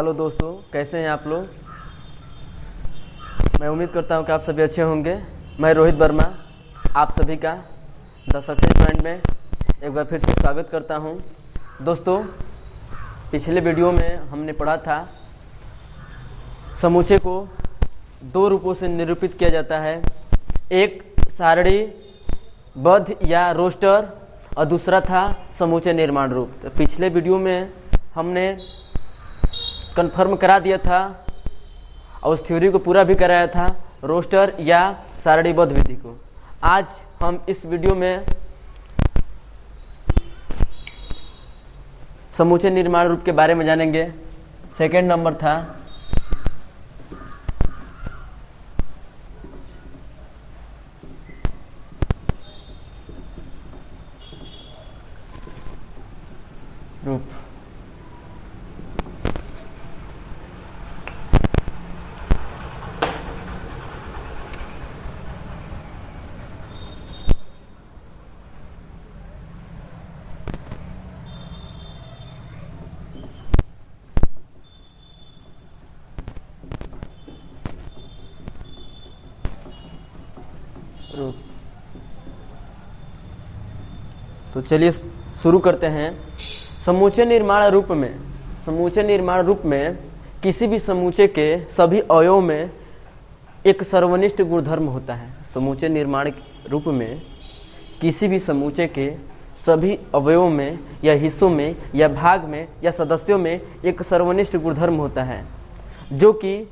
Hello दोस्तों, कैसे हैं आप लोग। मैं उम्मीद करता हूं कि आप सभी अच्छे होंगे। मैं रोहित वर्मा आप सभी का द सक्सेस पॉइंट में एक बार फिर से स्वागत करता हूं। दोस्तों, पिछले वीडियो में हमने पढ़ा था समूचे को दो रूपों से निरूपित किया जाता है, एक सारणीबद्ध या रोस्टर और दूसरा था समूचे निर्माण रूप। तो पिछले वीडियो में हमने कन्फर्म करा दिया था और उस थ्योरी को पूरा भी कराया था, रोस्टर या सारणीबद्ध विधि को। आज हम इस वीडियो में समूचे निर्माण रूप के बारे में जानेंगे। सेकंड नंबर था रूप। तो चलिए शुरू करते हैं। समूचे निर्माण रूप में किसी भी समूचे के सभी अवयवों में एक सर्वनिष्ठ गुणधर्म होता है। समूचे निर्माण रूप में किसी भी समूचे के सभी अवयवों में या हिस्सों में या भाग में या सदस्यों में एक सर्वनिष्ठ गुणधर्म होता है, जो कि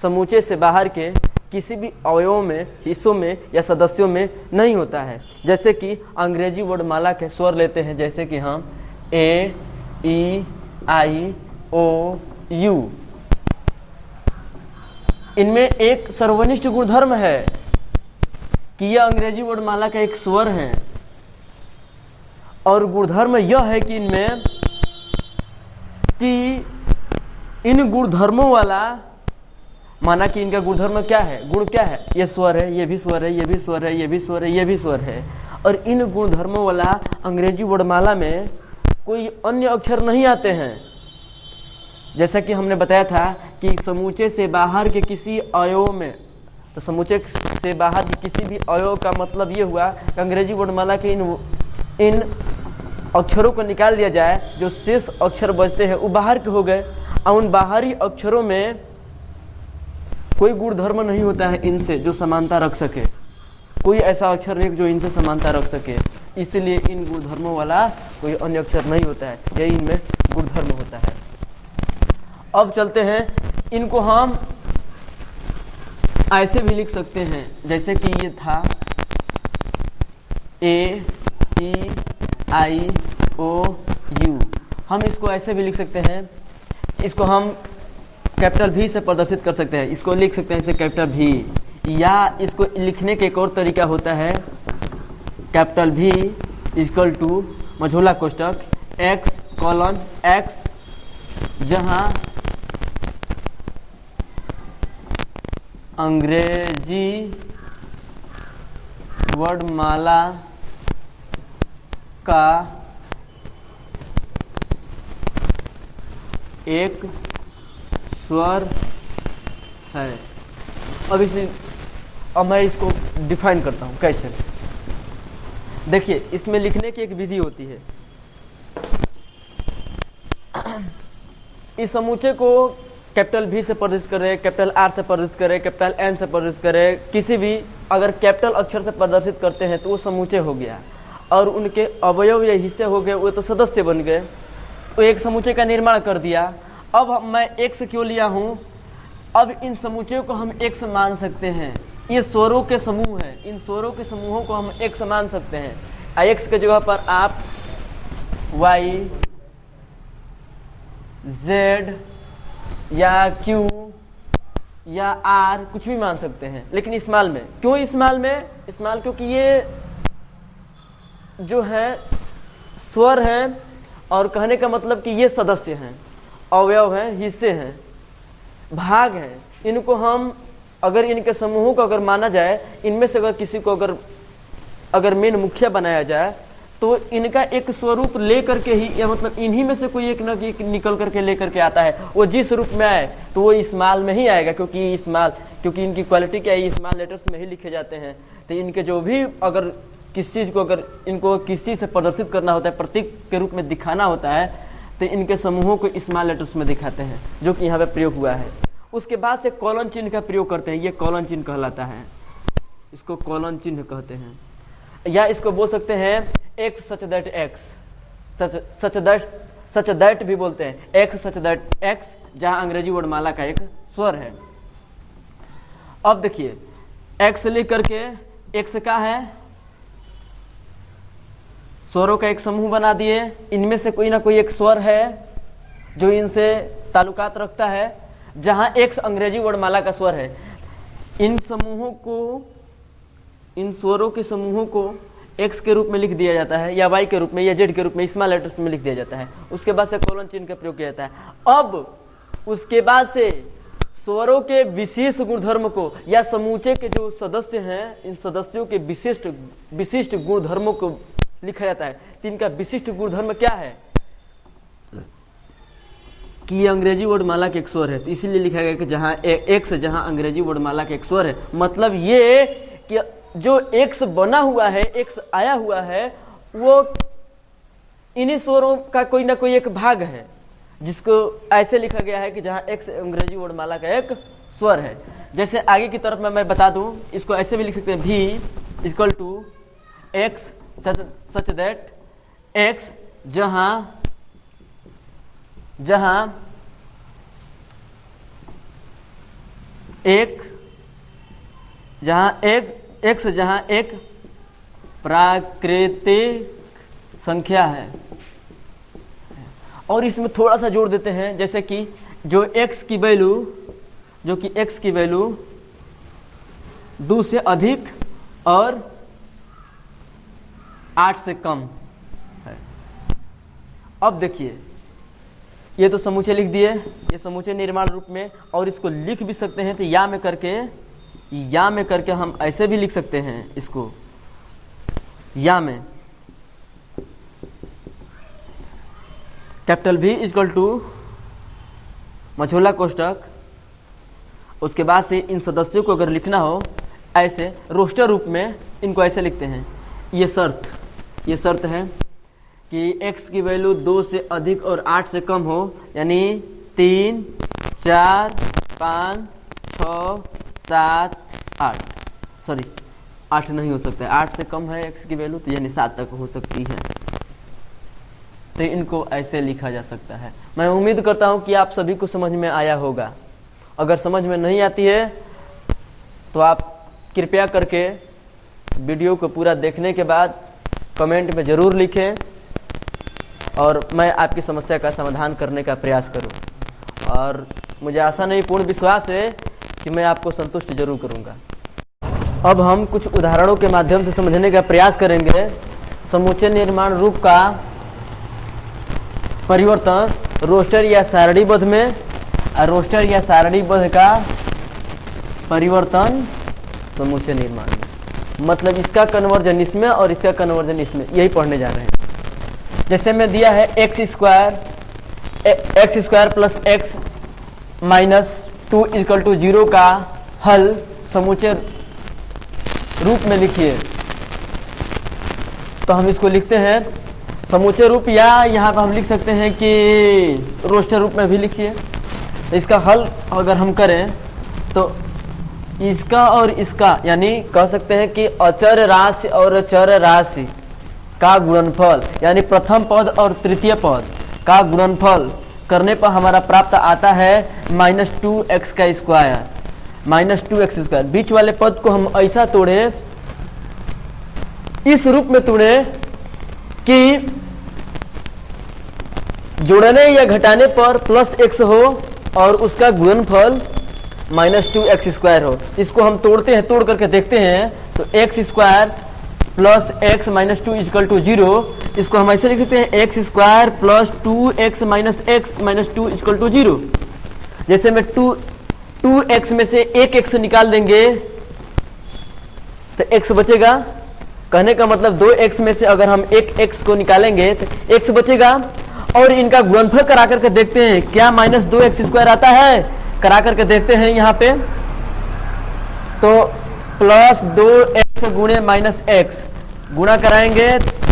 समूचे से बाहर के किसी भी अवयवों में, हिस्सों में या सदस्यों में नहीं होता है। जैसे कि अंग्रेजी वर्णमाला के स्वर लेते हैं, जैसे कि हम ए, ई, आई, ओ, यू। इनमें एक सर्वनिष्ठ गुणधर्म है कि यह अंग्रेजी वर्णमाला का एक स्वर है, और गुणधर्म यह है कि इनमें इन गुणधर्मों वाला, माना कि इनका गुणधर्म क्या है, गुण क्या है, ये स्वर है, ये भी स्वर है, ये भी स्वर है, ये भी स्वर है, ये भी स्वर है। और इन गुणधर्मों वाला अंग्रेजी वर्णमाला में कोई अन्य अक्षर नहीं आते हैं। जैसा कि हमने बताया था कि समूचे से बाहर के किसी अवयव में, तो समूचे से बाहर के किसी भी अवयव का मतलब ये हुआ कि अंग्रेजी वर्णमाला के इन अक्षरों को निकाल दिया जाए, जो शेष अक्षर बचते हैं वो बाहर के हो गए। और उन बाहरी अक्षरों में कोई गुणधर्म नहीं होता है इनसे जो समानता रख सके, कोई ऐसा अक्षर नहीं जो इनसे समानता रख सके। इसलिए इन गुणधर्मों वाला कोई अन्य अक्षर नहीं होता है, यही इनमें गुणधर्म होता है। अब चलते हैं, इनको हम ऐसे भी लिख सकते हैं, जैसे कि ये था ए, ई, आई, ओ, यू। हम इसको ऐसे भी लिख सकते हैं, इसको हम कैपिटल भी से प्रदर्शित कर सकते हैं। इसको लिख सकते हैं इसे कैपिटल भी, या इसको लिखने के एक और तरीका होता है कैपिटल भी इक्वल टू मझोला कोष्टक x कॉलन x, जहां अंग्रेजी वर्णमाला का एक स्वर है। अब मैं इसको डिफाइन करता हूं कैसे। देखिए, इसमें लिखने की एक विधि होती है। इस समूचे को कैपिटल भी से प्रदर्शित करें, कैपिटल आर से प्रदर्शित करें, कैपिटल एन से प्रदर्शित करें, किसी भी अगर कैपिटल अक्षर से प्रदर्शित करते हैं तो वो समूचे हो गया, और उनके अवयव या हिस्से हो गए, वो तो सदस्य बन गए, तो एक समूचे का निर्माण कर दिया। अब मैं एक से क्यों लिया हूं, अब इन समूचों को हम एक से मान सकते हैं। ये स्वरों के समूह हैं, इन स्वरों के समूहों को हम एक से मान सकते हैं। एक्स के जगह पर आप वाई, जेड या क्यू या आर कुछ भी मान सकते हैं। लेकिन स्मॉल में क्यों, स्मॉल क्योंकि ये जो है स्वर हैं, और कहने का मतलब कि ये सदस्य हैं, अवयव हैं, हिस्से हैं, भाग हैं। इनको हम अगर इनके समूहों को अगर माना जाए, इनमें से अगर किसी को अगर मेन मुखिया बनाया जाए तो इनका एक स्वरूप ले करके ही, या मतलब इन्हीं में से कोई एक न एक निकल करके ले करके आता है। वो जिस रूप में आए तो वो स्मॉल में ही आएगा, क्योंकि इनकी क्वालिटी क्या है, स्मॉल लेटर्स में ही लिखे जाते हैं। तो इनके जो भी अगर किस चीज को, अगर इनको किस चीज से प्रदर्शित करना होता है, प्रतीक के रूप में दिखाना होता है, तो इनके समूहों को स्मॉल लेटर्स में दिखाते हैं, जो कि यहाँ पे प्रयोग हुआ है। उसके बाद से कॉलन चिन्ह का प्रयोग करते हैं। ये कॉलन चिन्ह कहलाता है, इसको कॉलन चिन्ह कहते हैं, या इसको बोल सकते हैं x such that x, such that भी बोलते हैं। एक्स सच दैट एक्स, जहां अंग्रेजी वर्णमाला का एक स्वर है। अब देखिए एक्स लिख करके, एक्स का है स्वरों का एक समूह बना दिए। इनमें से कोई ना कोई एक स्वर है जो इनसे ताल्लुकात रखता है, जहां एक्स अंग्रेजी वर्णमाला का स्वर है। इन समूहों को, इन स्वरों के समूहों को एक्स के रूप में लिख दिया जाता है, या वाई के रूप में, या जेड के रूप में, स्मॉल लेटर्स में लिख दिया जाता है। उसके बाद से कोलन चिन्ह का प्रयोग किया जाता है। अब उसके बाद से स्वरों के विशेष गुणधर्म को, या समूचे के जो सदस्य हैं, इन सदस्यों के विशिष्ट गुणधर्मों को लिखा जाता है। तो इनका विशिष्ट गुणधर्म क्या है कि ये अंग्रेजी वर्णमाला के एक स्वर है, तो इसीलिए लिखा गया कि जहां एक्स, जहां अंग्रेजी वर्णमाला के एक स्वर है, मतलब ये कि जो एक्स बना हुआ है, एक्स आया हुआ है, वो इन्हीं स्वरों का कोई ना कोई एक भाग है, जिसको ऐसे लिखा गया है कि जहां एक्स अंग्रेजी वर्णमाला का एक स्वर है। जैसे आगे की तरफ में मैं बता दूं, इसको ऐसे भी लिख सकते हैं, भी equal to x such that x, जहां एक प्राकृतिक संख्या है। और इसमें थोड़ा सा जोड़ देते हैं, जैसे कि जो x की वैल्यू 2 से अधिक और 8 से कम है। अब देखिए, ये तो समूचे लिख दिए, ये समूचे निर्माण रूप में, और इसको लिख भी सकते हैं तो या में करके हम ऐसे भी लिख सकते हैं इसको, या में कैपिटल V इक्वल टू मझोला कोष्टक, उसके बाद से इन सदस्यों को अगर लिखना हो ऐसे रोस्टर रूप में, इनको ऐसे लिखते हैं। ये शर्त है कि x की वैल्यू 2 से अधिक और 8 से कम हो, यानी 3, 4, 5, 6, 7, 8, सॉरी 8 नहीं हो सकता है, 8 से कम है x की वैल्यू, तो यानी 7 तक हो सकती है। तो इनको ऐसे लिखा जा सकता है। मैं उम्मीद करता हूं कि आप सभी को समझ में आया होगा। अगर समझ में नहीं आती है तो आप कृपया करके वीडियो को पूरा देखने के बाद कमेंट में ज़रूर लिखें, और मैं आपकी समस्या का समाधान करने का प्रयास करूं। और मुझे आशा नहीं, पूर्ण विश्वास है कि मैं आपको संतुष्ट जरूर करूंगा। अब हम कुछ उदाहरणों के माध्यम से समझने का प्रयास करेंगे समूचे निर्माण रूप का परिवर्तन रोस्टर या सारणीबद्ध में, और रोस्टर या सारणीबद्ध का परिवर्तन समूचे निर्माण में। मतलब इसका कन्वर्जन इसमें और इसका कन्वर्जन इसमें, यही पढ़ने जा रहे हैं। जैसे मैं दिया है x square plus x minus 2 equal to 0 का हल समूचे रूप में लिखिए। तो हम इसको लिखते हैं समूचे रूप, या यहाँ पर हम लिख सकते हैं कि रोस्टर रूप में भी लिखिए। इसका हल अगर हम करें तो इसका और इसका, यानी कह सकते हैं कि अचर राशि और चर राशि का गुणनफल, यानी प्रथम पद और तृतीय पद का गुणनफल करने पर हमारा प्राप्त आता है -2x का स्क्वायर, -2x स्क्वायर। बीच वाले पद को हम ऐसा तोड़े, इस रूप में तोड़े कि जोड़ने या घटाने पर +x हो और उसका गुणनफल -2x स्क्वायर हो। इसको हम तोड़ते हैं, तोड़ करके देखते हैं तो x square plus x minus 2 equal to 0। इसको हम ऐसे लिख सकते हैं x square plus 2x minus x minus 2 equal to 0। जैसे में 2x में से एक x निकाल देंगे तो x बचेगा, कहने का मतलब 2x में से अगर हम एक x को निकालेंगे तो x बचेगा, और इनका गुणनफल करा करके देखते हैं क्या -2x² आता है, करा करके देखते हैं यहाँ पे। तो +2x गुणे -x गुणा कराएंगे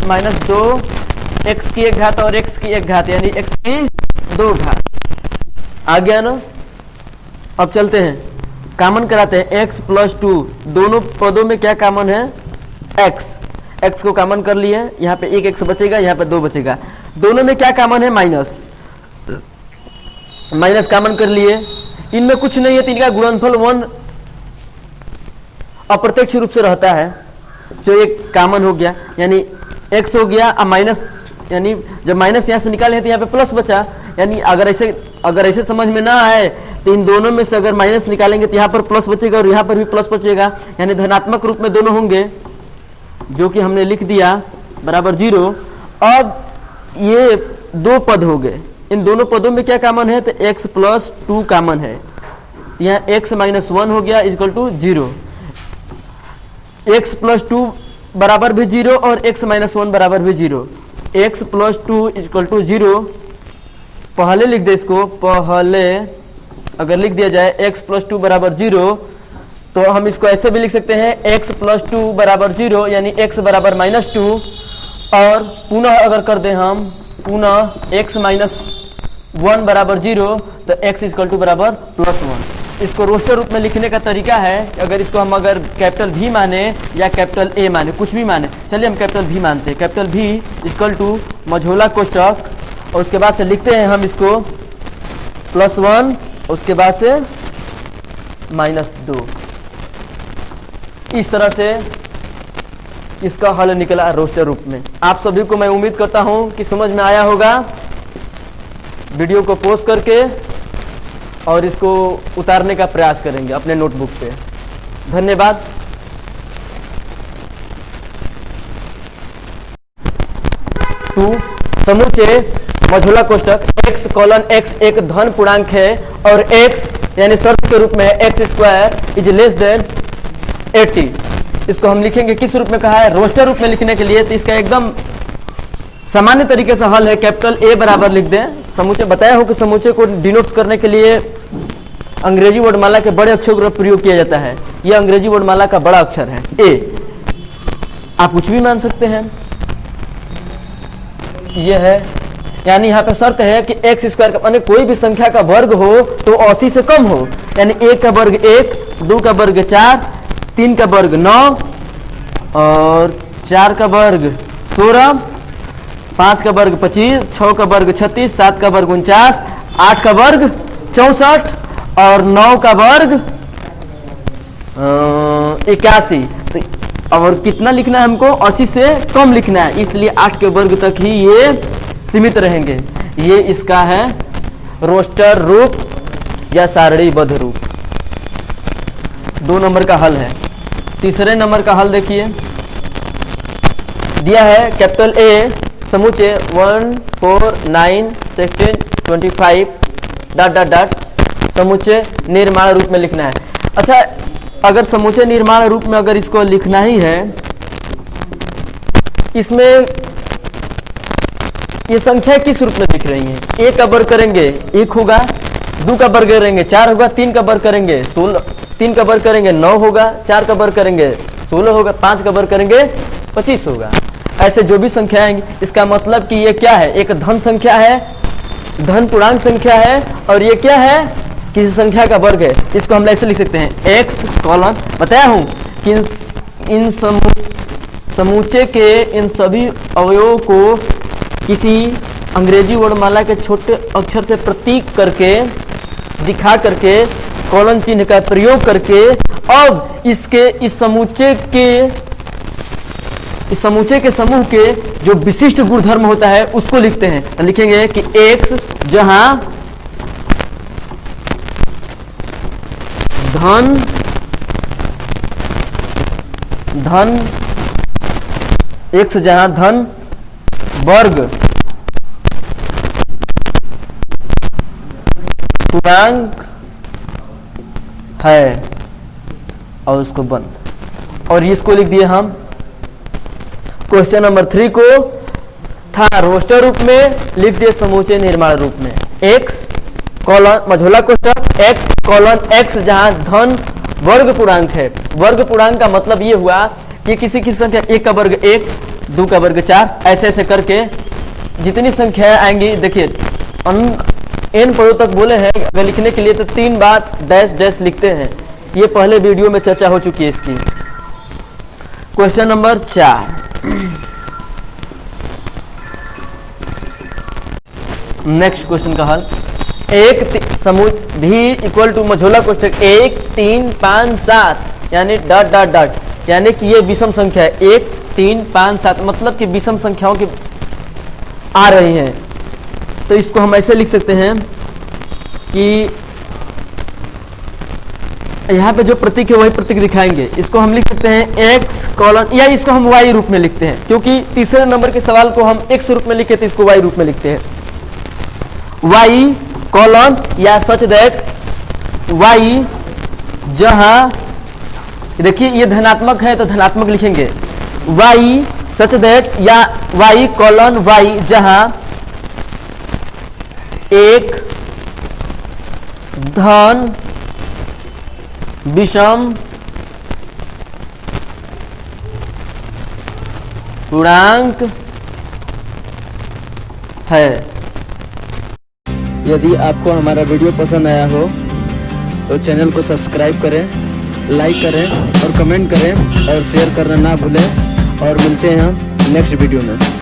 -2x की एक घात और x की एक घात, यानी x की 2 घात आ गया ना। अब चलते हैं कॉमन कराते हैं, x + 2 दोनों पदों में क्या कॉमन है, x को कॉमन कर लिए, यहाँ पे एक x बचेगा, यहाँ पे 2 बचेगा, दोनों में क्या कॉमन है, माइनस कॉमन कर लिए, इनमें कुछ नहीं है तो इनका गुणनफल 1 अप्रत्यक्ष रूप से रहता है, जो एक कॉमन हो गया, यानी x हो गया, अब माइनस, यानी जब माइनस यहाँ से निकाले तो यहाँ पे प्लस बचा, यानी अगर ऐसे समझ में ना आए तो इन दोनों में से अगर माइनस निकालेंगे तो यहाँ पर प्लस बचेगा और यहाँ पर भी प्लस बचेगा, यानी धनात्मक रूप में दोनों होंगे, जो कि हमने लिख दिया बराबर 0। अब ये 2 पद हो गए, इन दोनों पदों में क्या कॉमन है, तो x + 2 कॉमन है, यहाँ x - 1 हो गया = 0, x + 2 बराबर भी 0 और x - 1 बराबर भी 0, x + 2 = 0। पहले लिख दे इसको, पहले अगर लिख दिया जाए x + 2 बराबर 0, तो हम इसको ऐसे भी लिख सकते हैं x + 2 बराबर 0, यानी x बराबर -2, और पुनः अगर कर दें हम पुनः x - 1 बराबर 0, तो x = बराबर +1। इसको रोस्टर रूप में लिखने का तरीका है, अगर इसको हम अगर कैपिटल V माने या कैपिटल A माने, कुछ भी माने, चलिए हम कैपिटल V मानते हैं, कैपिटल V = मझोला कोष्ठक, और उसके बाद से लिखते हैं हम इसको +1, उसके बाद से -2। इस तरह से इसका हल निकला रोस्टर रूप में। आप सभी को मैं उम्मीद करता हूं कि समझ में आया होगा। वीडियो को पोस्ट करके और इसको उतारने का प्रयास करेंगे अपने नोटबुक पे। धन्यवाद। टू, समूचे मझोला कोष्ठक x: x एक धन पूर्णांक है और x यानी शर्त के रूप में x² > 80। इसको हम लिखेंगे किस रूप में कहा है, रोस्टर रूप में लिखने के लिए। तो इसका एकदम सामान्य तरीके से हल है, कैपिटल A बराबर लिख दें। समूचे बताया हो कि समूचे को डिनोट करने के लिए अंग्रेजी वर्णमाला के बड़े अक्षर का प्रयोग किया जाता है। यह अंग्रेजी वर्णमाला का बड़ा अक्षर है A। आप कुछ भी मान सकते हैं, यह है, यानी यहाँ पे शर्त है कि x² का माने कोई भी संख्या का वर्ग हो तो 80 से कम हो, यानी 1 का वर्ग 1, 2 का वर्ग 4, 3 का वर्ग 9 और 4 का वर्ग 16, 5 का वर्ग 25, 6 का वर्ग 36, 7 का वर्ग 49, 8 का वर्ग 64 और 9 का वर्ग 81। तो और कितना लिखना है हमको, 80 से कम लिखना है, इसलिए 8 के वर्ग तक ही ये सीमित रहेंगे। ये इसका है रोस्टर रूप या सारणीबद्ध रूप। 2 नंबर का हल है। तीसरे नंबर का हल देखिए, दिया है कैपिटल A समूचे 1, 4, 9, 16, 25 ... समूचे निर्माण रूप में लिखना है। अच्छा, अगर समूचे निर्माण रूप में अगर इसको लिखना ही है, इसमें ये संख्या किस रूप में लिख रही है, 1 का वर्ग करेंगे 1 होगा, 2 का वर्ग करेंगे 4 होगा, 3 का वर्ग करेंगे 16, 3 का वर्ग करेंगे 9 होगा, 4 का वर्ग करेंगे 16 होगा, 5 का वर्ग करेंगे 25 होगा। ऐसे जो भी संख्या आएंगी, इसका मतलब कि ये क्या है, एक धन संख्या है, धन पूर्णांक संख्या है, और ये क्या है, किसी संख्या का वर्ग है। इसको हम ऐसे लिख सकते हैं x कॉलन, बताया हूं कि इन समूचे के इन सभी अवयवों को किसी अंग्रेजी वर्णमाला के छोटे अक्षर से प्रतीक करके दिखा करके कॉलन चिन्ह का प्रयोग करके अब इस समूचे के समूह के जो विशिष्ट गुणधर्म होता है उसको लिखते हैं। लिखेंगे कि x जहां धन x जहां धन वर्ग पूर्णांक है और उसको बंद, और इसको लिख दिए हम क्वेश्चन नंबर 3 को था रोस्टर रूप में, लिख दिए समूचे निर्माण रूप में। x कॉलन मझोला कोष्टक x कॉलन x जहां धन वर्ग पूर्णांक है। वर्ग पूर्णांक का मतलब ये हुआ कि किसी संख्या 1 का वर्ग 1, 2 का वर्ग 4, ऐसे ऐसे करके जितनी संख्याएं आएंगी। देखिए n पदों तक बोले हैं, अगर लिखने के लिए तो 3 बार डैश डैश लिखते हैं। ये पहले वीडियो में चर्चा हो चुकी है इसकी। क्वेश्चन नंबर 4, नेक्स्ट क्वेश्चन का हल। एक समूह भी इक्वल टू मझोला कोष्टक 1 3 5 7 यानी डॉट डॉट डॉट, यानी कि ये विषम संख्या है 1 3 5 7, मतलब कि विषम संख्याओं की आ रही हैं। तो इसको हम ऐसे लिख सकते हैं कि यहाँ पे जो प्रतीक है वही प्रतीक दिखाएंगे। इसको हम लिख सकते हैं x कॉलन, या इसको हम y रूप में लिखते हैं, क्योंकि तीसरे नंबर के सवाल को हम x रूप में लिखे थे, इसको y रूप में लिखते हैं। y कॉलन या सच दैट y जहां, देखिए ये धनात्मक है तो धनात्मक लिखेंगे, y सच दैट या y कॉलन y जहां एक धन विषम पूर्णांक है। यदि आपको हमारा वीडियो पसंद आया हो तो चैनल को सब्सक्राइब करें, लाइक करें और कमेंट करें और शेयर करना ना भूलें। और मिलते हैं हम नेक्स्ट वीडियो में।